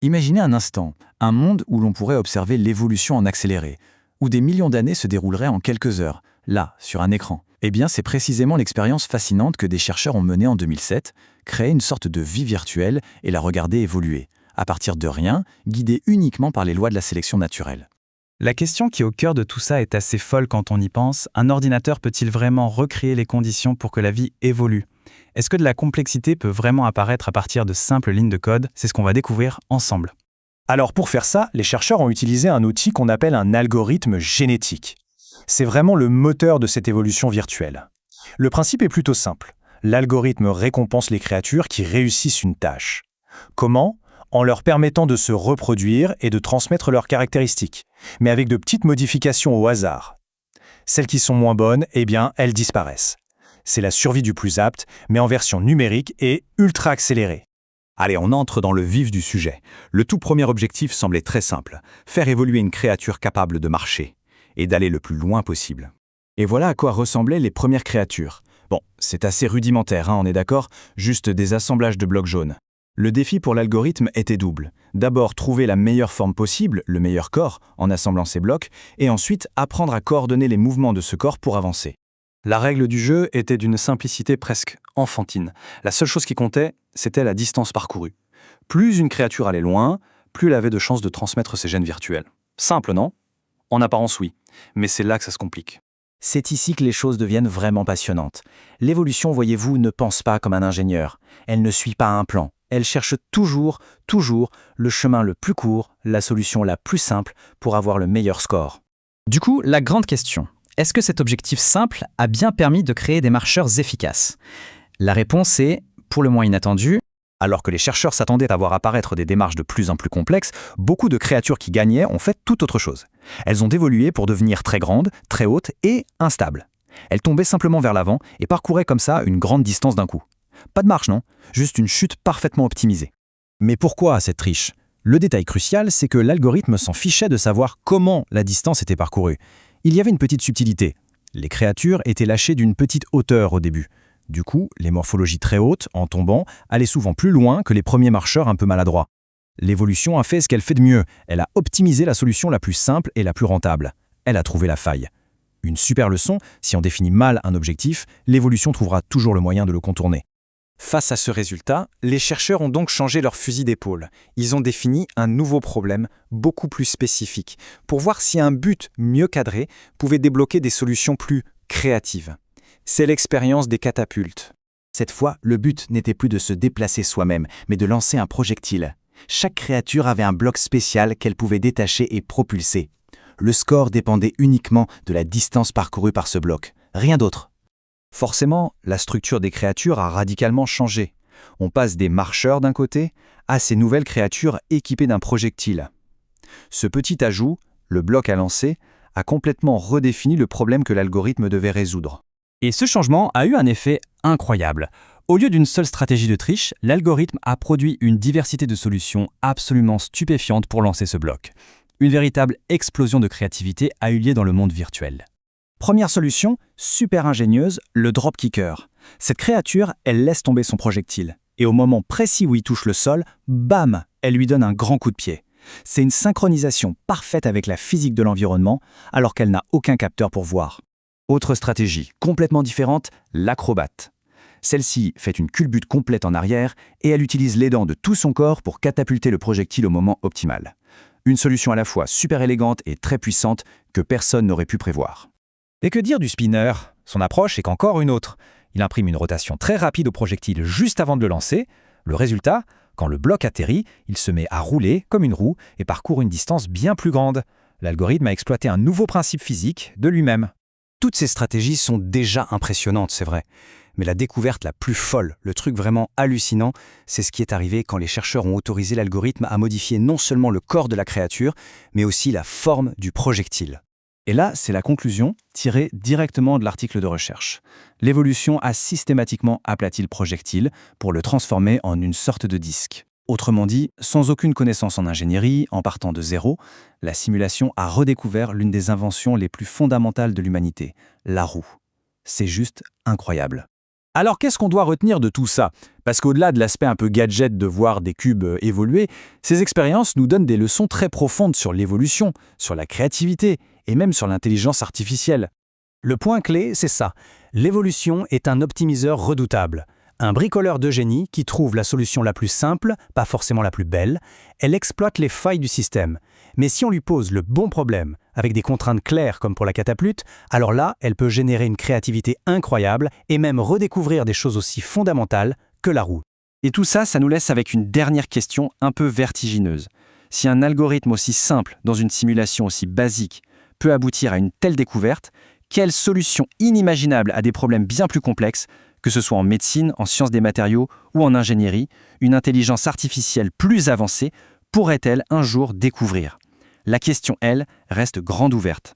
Imaginez un instant, un monde où l'on pourrait observer l'évolution en accéléré, où des millions d'années se dérouleraient en quelques heures, là, sur un écran. Eh bien, c'est précisément l'expérience fascinante que des chercheurs ont menée en 2007, créer une sorte de vie virtuelle et la regarder évoluer, à partir de rien, guidée uniquement par les lois de la sélection naturelle. La question qui est au cœur de tout ça est assez folle quand on y pense. Un ordinateur peut-il vraiment recréer les conditions pour que la vie évolue ? Est-ce que de la complexité peut vraiment apparaître à partir de simples lignes de code ? C'est ce qu'on va découvrir ensemble. Alors pour faire ça, les chercheurs ont utilisé un outil qu'on appelle un algorithme génétique. C'est vraiment le moteur de cette évolution virtuelle. Le principe est plutôt simple. L'algorithme récompense les créatures qui réussissent une tâche. Comment ? En leur permettant de se reproduire et de transmettre leurs caractéristiques, mais avec de petites modifications au hasard. Celles qui sont moins bonnes, eh bien, elles disparaissent. C'est la survie du plus apte, mais en version numérique et ultra accélérée. Allez, on entre dans le vif du sujet. Le tout premier objectif semblait très simple, faire évoluer une créature capable de marcher et d'aller le plus loin possible. Et voilà à quoi ressemblaient les premières créatures. Bon, c'est assez rudimentaire, on est d'accord, juste des assemblages de blocs jaunes. Le défi pour l'algorithme était double. D'abord, trouver la meilleure forme possible, le meilleur corps, en assemblant ces blocs, et ensuite apprendre à coordonner les mouvements de ce corps pour avancer. La règle du jeu était d'une simplicité presque enfantine. La seule chose qui comptait, c'était la distance parcourue. Plus une créature allait loin, plus elle avait de chances de transmettre ses gènes virtuels. Simple, non ? En apparence, oui. Mais c'est là que ça se complique. C'est ici que les choses deviennent vraiment passionnantes. L'évolution, voyez-vous, ne pense pas comme un ingénieur. Elle ne suit pas un plan. Elle cherche toujours le chemin le plus court, la solution la plus simple pour avoir le meilleur score. Du coup, la grande question, est-ce que cet objectif simple a bien permis de créer des marcheurs efficaces ? La réponse est, pour le moins inattendue. Alors que les chercheurs s'attendaient à voir apparaître des démarches de plus en plus complexes, beaucoup de créatures qui gagnaient ont fait tout autre chose. Elles ont évolué pour devenir très grandes, très hautes et instables. Elles tombaient simplement vers l'avant et parcouraient comme ça une grande distance d'un coup. Pas de marche, non, juste une chute parfaitement optimisée. Mais pourquoi cette triche ? Le détail crucial, c'est que l'algorithme s'en fichait de savoir comment la distance était parcourue. Il y avait une petite subtilité. Les créatures étaient lâchées d'une petite hauteur au début. Du coup, les morphologies très hautes, en tombant, allaient souvent plus loin que les premiers marcheurs un peu maladroits. L'évolution a fait ce qu'elle fait de mieux. Elle a optimisé la solution la plus simple et la plus rentable. Elle a trouvé la faille. Une super leçon, si on définit mal un objectif, l'évolution trouvera toujours le moyen de le contourner. Face à ce résultat, les chercheurs ont donc changé leur fusil d'épaule. Ils ont défini un nouveau problème, beaucoup plus spécifique, pour voir si un but mieux cadré pouvait débloquer des solutions plus créatives. C'est l'expérience des catapultes. Cette fois, le but n'était plus de se déplacer soi-même, mais de lancer un projectile. Chaque créature avait un bloc spécial qu'elle pouvait détacher et propulser. Le score dépendait uniquement de la distance parcourue par ce bloc, rien d'autre. Forcément, la structure des créatures a radicalement changé. On passe des marcheurs d'un côté à ces nouvelles créatures équipées d'un projectile. Ce petit ajout, le bloc à lancer, a complètement redéfini le problème que l'algorithme devait résoudre. Et ce changement a eu un effet incroyable. Au lieu d'une seule stratégie de triche, l'algorithme a produit une diversité de solutions absolument stupéfiantes pour lancer ce bloc. Une véritable explosion de créativité a eu lieu dans le monde virtuel. Première solution, super ingénieuse, le dropkicker. Cette créature, elle laisse tomber son projectile. Et au moment précis où il touche le sol, bam, elle lui donne un grand coup de pied. C'est une synchronisation parfaite avec la physique de l'environnement, alors qu'elle n'a aucun capteur pour voir. Autre stratégie, complètement différente, l'acrobate. Celle-ci fait une culbute complète en arrière et elle utilise les dents de tout son corps pour catapulter le projectile au moment optimal. Une solution à la fois super élégante et très puissante que personne n'aurait pu prévoir. Et que dire du spinner ? Son approche est qu'encore une autre. Il imprime une rotation très rapide au projectile juste avant de le lancer. Le résultat, quand le bloc atterrit, il se met à rouler comme une roue et parcourt une distance bien plus grande. L'algorithme a exploité un nouveau principe physique de lui-même. Toutes ces stratégies sont déjà impressionnantes, c'est vrai. Mais la découverte la plus folle, le truc vraiment hallucinant, c'est ce qui est arrivé quand les chercheurs ont autorisé l'algorithme à modifier non seulement le corps de la créature, mais aussi la forme du projectile. Et là, c'est la conclusion tirée directement de l'article de recherche. L'évolution a systématiquement aplati le projectile pour le transformer en une sorte de disque. Autrement dit, sans aucune connaissance en ingénierie, en partant de zéro, la simulation a redécouvert l'une des inventions les plus fondamentales de l'humanité, la roue. C'est juste incroyable. Alors qu'est-ce qu'on doit retenir de tout ça? Parce qu'au-delà de l'aspect un peu gadget de voir des cubes évoluer, ces expériences nous donnent des leçons très profondes sur l'évolution, sur la créativité et même sur l'intelligence artificielle. Le point clé, c'est ça. L'évolution est un optimiseur redoutable. Un bricoleur de génie qui trouve la solution la plus simple, pas forcément la plus belle. Elle exploite les failles du système. Mais si on lui pose le bon problème, avec des contraintes claires comme pour la catapulte, alors là, elle peut générer une créativité incroyable et même redécouvrir des choses aussi fondamentales que la roue. Et tout ça, ça nous laisse avec une dernière question un peu vertigineuse. Si un algorithme aussi simple, dans une simulation aussi basique, peut aboutir à une telle découverte, quelle solution inimaginable à des problèmes bien plus complexes, que ce soit en médecine, en sciences des matériaux ou en ingénierie, une intelligence artificielle plus avancée pourrait-elle un jour découvrir? La question, elle, reste grande ouverte.